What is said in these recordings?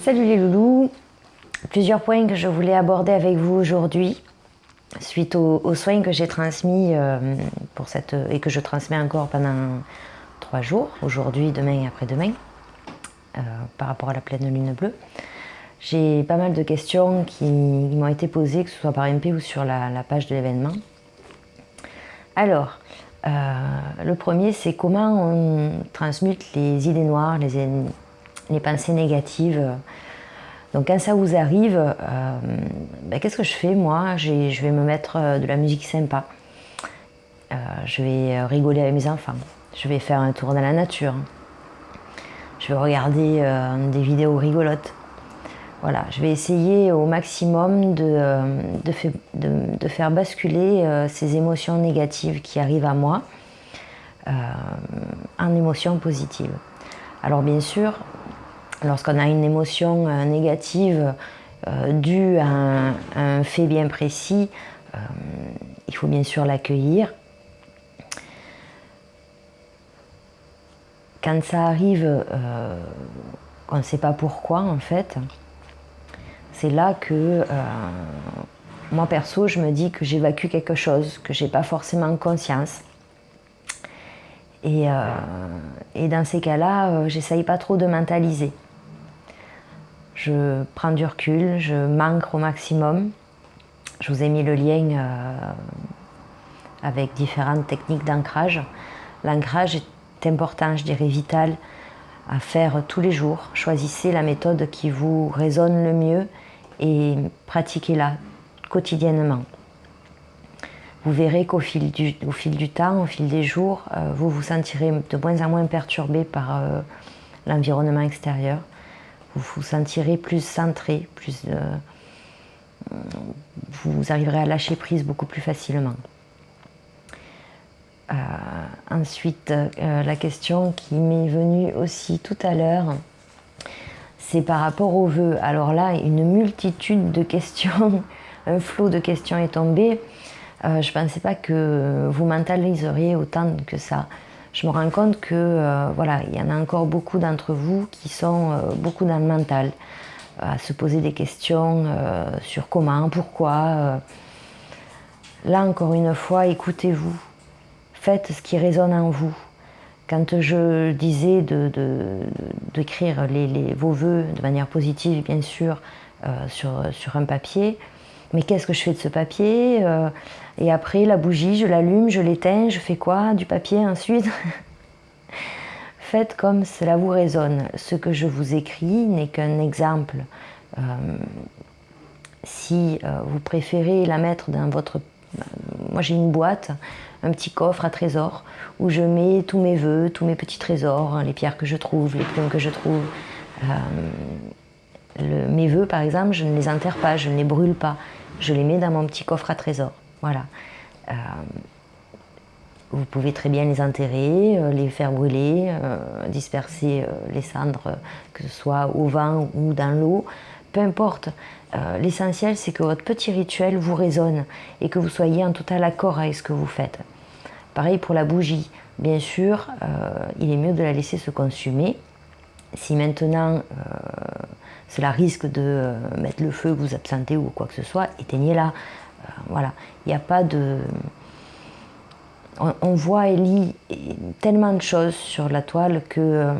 Salut les loulous, plusieurs points que je voulais aborder avec vous aujourd'hui suite aux soins que j'ai transmis et que je transmets encore pendant 3 jours, aujourd'hui, demain et après-demain, par rapport à la pleine lune bleue. J'ai pas mal de questions qui m'ont été posées, que ce soit par MP ou sur la page de l'événement. Alors, le premier, c'est comment on transmute les idées noires, les pensées négatives. Donc quand ça vous arrive, qu'est-ce que je fais moi? Je vais me mettre de la musique sympa. Je vais rigoler avec mes enfants. Je vais faire un tour dans la nature. Je vais regarder des vidéos rigolotes. Voilà, je vais essayer au maximum de faire basculer ces émotions négatives qui arrivent à moi en émotions positives. Alors bien sûr, lorsqu'on a une émotion négative due à un fait bien précis, il faut bien sûr l'accueillir. Quand ça arrive, qu'on ne sait pas pourquoi en fait, c'est là que moi perso je me dis que j'évacue quelque chose, que j'ai pas forcément conscience. Et dans ces cas-là, j'essaye pas trop de mentaliser. Je prends du recul, je m'ancre au maximum. Je vous ai mis le lien avec différentes techniques d'ancrage. L'ancrage est important, je dirais vital, à faire tous les jours. Choisissez la méthode qui vous résonne le mieux et pratiquez-la quotidiennement. Vous verrez qu'au fil du temps, au fil des jours, vous vous sentirez de moins en moins perturbé par l'environnement extérieur. Vous vous sentirez plus centré, vous arriverez à lâcher prise beaucoup plus facilement. Ensuite, la question qui m'est venue aussi tout à l'heure, c'est par rapport aux vœux. Alors là, une multitude de questions, un flot de questions est tombé. Je ne pensais pas que vous mentaliseriez autant que ça. Je me rends compte que voilà, il y en a encore beaucoup d'entre vous qui sont beaucoup dans le mental, à se poser des questions sur comment, pourquoi. Là, encore une fois, écoutez-vous. Faites ce qui résonne en vous. Quand je disais d'écrire vos vœux de manière positive, bien sûr, sur un papier, mais qu'est-ce que je fais de ce papier? Et après, la bougie, je l'allume, je l'éteins, je fais quoi? Du papier ensuite? Faites comme cela vous résonne. Ce que je vous écris n'est qu'un exemple. Si vous préférez la mettre dans votre... Moi, j'ai une boîte, un petit coffre à trésors, où je mets tous mes vœux, tous mes petits trésors, les pierres que je trouve, les plumes que je trouve. Mes vœux, par exemple, je ne les enterre pas, je ne les brûle pas. Je les mets dans mon petit coffre à trésors. Voilà. Vous pouvez très bien les enterrer, les faire brûler, disperser les cendres, que ce soit au vent ou dans l'eau. Peu importe. L'essentiel, c'est que votre petit rituel vous résonne et que vous soyez en total accord avec ce que vous faites. Pareil pour la bougie. Bien sûr, il est mieux de la laisser se consumer. Si maintenant cela risque de mettre le feu, vous absentez ou quoi que ce soit, éteignez-la. Voilà, il n'y a pas de... On voit et lit tellement de choses sur la toile que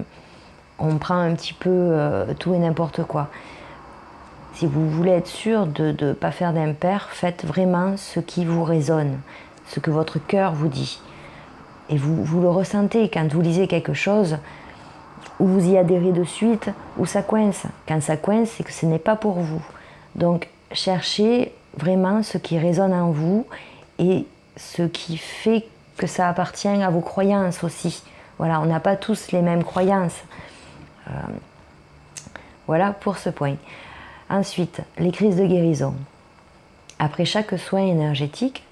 on prend un petit peu tout et n'importe quoi. Si vous voulez être sûr de ne pas faire d'impair, faites vraiment ce qui vous résonne, ce que votre cœur vous dit. Et vous le ressentez quand vous lisez quelque chose, ou vous y adhérez de suite, ou ça coince. Quand ça coince, c'est que ce n'est pas pour vous. Donc, cherchez vraiment ce qui résonne en vous et ce qui fait que ça appartient à vos croyances aussi. Voilà, on n'a pas tous les mêmes croyances. Voilà pour ce point. Ensuite, les crises de guérison. Après chaque soin énergétique,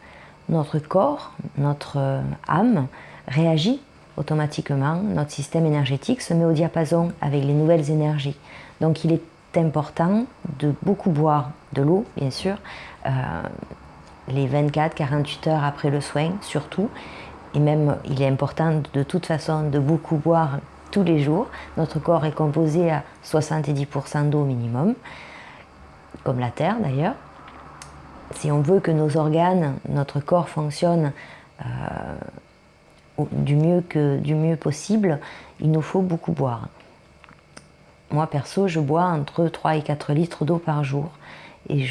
notre corps, notre âme réagit automatiquement. Notre système énergétique se met au diapason avec les nouvelles énergies. Donc il est important de beaucoup boire de l'eau, bien sûr, les 24-48 heures après le soin surtout. Et même, il est important de toute façon de beaucoup boire tous les jours. Notre corps est composé à 70% d'eau minimum, comme la Terre d'ailleurs. Si on veut que nos organes, notre corps fonctionne du mieux possible, il nous faut beaucoup boire. Moi perso, je bois entre 3 et 4 litres d'eau par jour. Et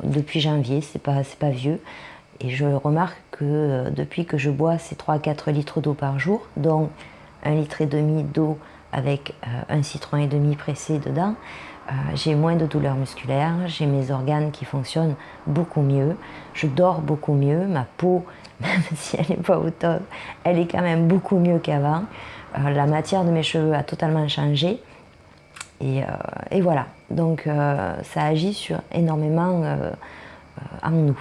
depuis janvier, c'est pas vieux, et je remarque que depuis que je bois ces 3 à 4 litres d'eau par jour, dont 1,5 litre d'eau avec un citron et demi pressé dedans, j'ai moins de douleurs musculaires, j'ai mes organes qui fonctionnent beaucoup mieux, je dors beaucoup mieux, ma peau, même si elle n'est pas au top, elle est quand même beaucoup mieux qu'avant. La matière de mes cheveux a totalement changé. Et voilà, donc ça agit sur énormément en nous.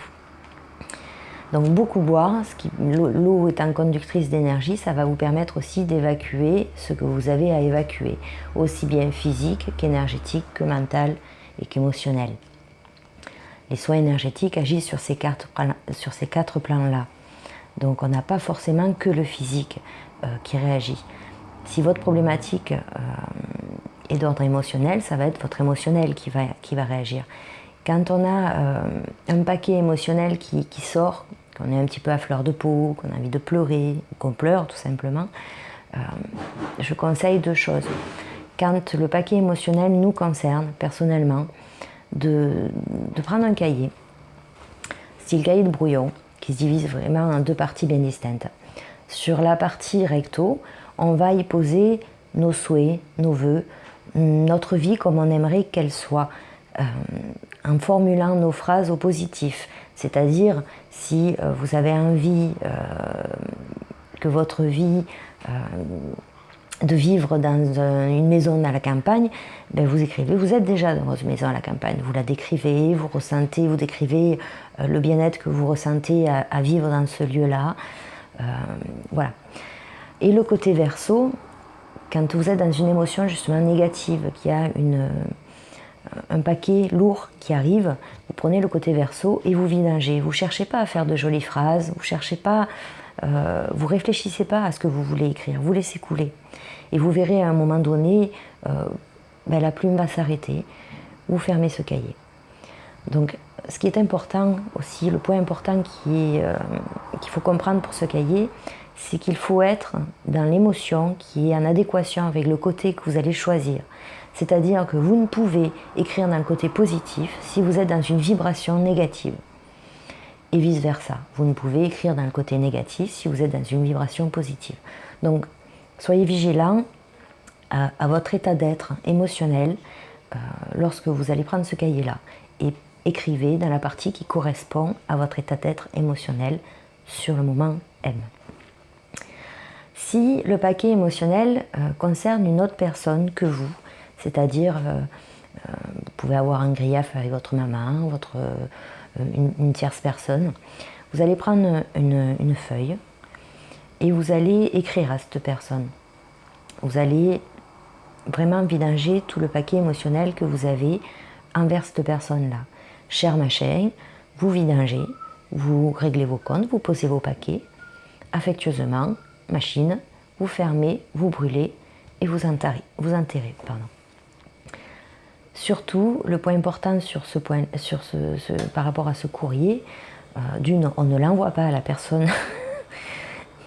Donc beaucoup boire, l'eau étant conductrice d'énergie, ça va vous permettre aussi d'évacuer ce que vous avez à évacuer, aussi bien physique qu'énergétique, que mental et qu'émotionnel. Les soins énergétiques agissent sur ces 4 plans-là. Donc on n'a pas forcément que le physique qui réagit. Si votre problématique et d'ordre émotionnel, ça va être votre émotionnel qui va réagir. Quand on a un paquet émotionnel qui sort, qu'on est un petit peu à fleur de peau, qu'on a envie de pleurer, qu'on pleure tout simplement, je conseille 2 choses. Quand le paquet émotionnel nous concerne personnellement, de prendre un cahier, style cahier de brouillon, qui se divise vraiment en 2 parties bien distinctes. Sur la partie recto, on va y poser nos souhaits, nos vœux, notre vie comme on aimerait qu'elle soit, en formulant nos phrases au positif. C'est-à-dire, si vous avez envie que votre vie de vivre dans une maison à la campagne, ben vous écrivez, vous êtes déjà dans votre maison à la campagne, vous la décrivez, vous ressentez, vous décrivez le bien-être que vous ressentez à vivre dans ce lieu-là. Voilà. Et le côté verso, quand vous êtes dans une émotion justement négative, qu'il y a un paquet lourd qui arrive, vous prenez le côté verso et vous vidangez. Vous ne cherchez pas à faire de jolies phrases, vous réfléchissez pas à ce que vous voulez écrire, vous laissez couler. Et vous verrez à un moment donné, la plume va s'arrêter, vous fermez ce cahier. Donc ce qui est important aussi, le point important qu'il faut comprendre pour ce cahier, c'est qu'il faut être dans l'émotion qui est en adéquation avec le côté que vous allez choisir. C'est-à-dire que vous ne pouvez écrire dans le côté positif si vous êtes dans une vibration négative. Et vice-versa. Vous ne pouvez écrire dans le côté négatif si vous êtes dans une vibration positive. Donc, soyez vigilants à votre état d'être émotionnel lorsque vous allez prendre ce cahier-là. Et écrivez dans la partie qui correspond à votre état d'être émotionnel sur le moment M. Si le paquet émotionnel concerne une autre personne que vous, c'est-à-dire vous pouvez avoir un grief avec votre maman, une tierce personne, vous allez prendre une feuille et vous allez écrire à cette personne. Vous allez vraiment vidanger tout le paquet émotionnel que vous avez envers cette personne-là. Cher machin, vous vidangez, vous réglez vos comptes, vous posez vos paquets affectueusement, machine, vous fermez, vous brûlez et vous enterrez. Surtout, le point important par rapport à ce courrier, d'une, on ne l'envoie pas à la personne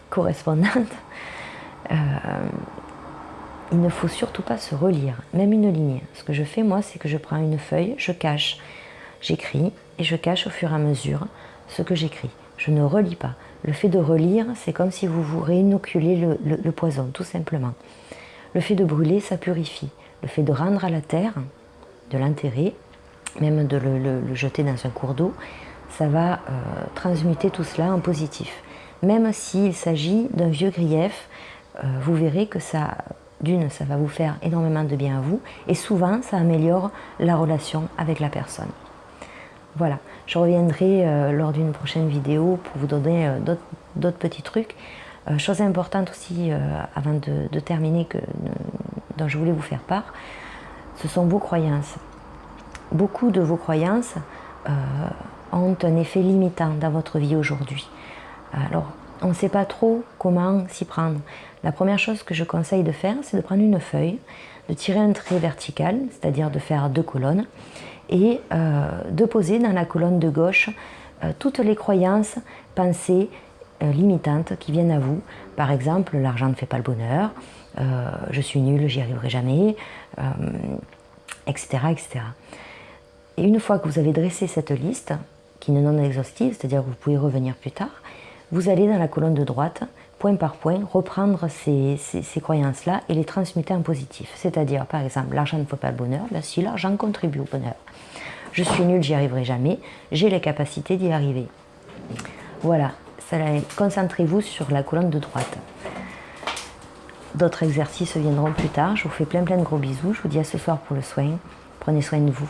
correspondante. Il ne faut surtout pas se relire, même une ligne. Ce que je fais moi, c'est que je prends une feuille, je cache, j'écris et je cache au fur et à mesure ce que j'écris. Je ne relis pas. Le fait de relire, c'est comme si vous vous réinoculez le poison, tout simplement. Le fait de brûler, ça purifie. Le fait de rendre à la terre, de l'enterrer, même de le jeter dans un cours d'eau, ça va transmuter tout cela en positif. Même s'il s'agit d'un vieux grief, vous verrez que ça va vous faire énormément de bien à vous, et souvent, ça améliore la relation avec la personne. Voilà, je reviendrai lors d'une prochaine vidéo pour vous donner d'autres petits trucs. Chose importante aussi, avant de terminer, dont je voulais vous faire part, ce sont vos croyances. Beaucoup de vos croyances ont un effet limitant dans votre vie aujourd'hui. Alors, on ne sait pas trop comment s'y prendre. La première chose que je conseille de faire, c'est de prendre une feuille, de tirer un trait vertical, c'est-à-dire de faire 2 colonnes, et de poser dans la colonne de gauche toutes les croyances, pensées limitantes qui viennent à vous. Par exemple, l'argent ne fait pas le bonheur, je suis nulle, j'y arriverai jamais, etc., etc. Et une fois que vous avez dressé cette liste, qui n'est non exhaustive, c'est-à-dire que vous pouvez revenir plus tard, vous allez dans la colonne de droite, point par point, reprendre ces croyances-là et les transmuter en positif. C'est-à-dire, par exemple, l'argent ne fait pas le bonheur, ben si l'argent contribue au bonheur. Je suis nulle, j'y arriverai jamais, j'ai les capacités d'y arriver. Voilà, concentrez-vous sur la colonne de droite. D'autres exercices viendront plus tard. Je vous fais plein de gros bisous. Je vous dis à ce soir pour le soin. Prenez soin de vous.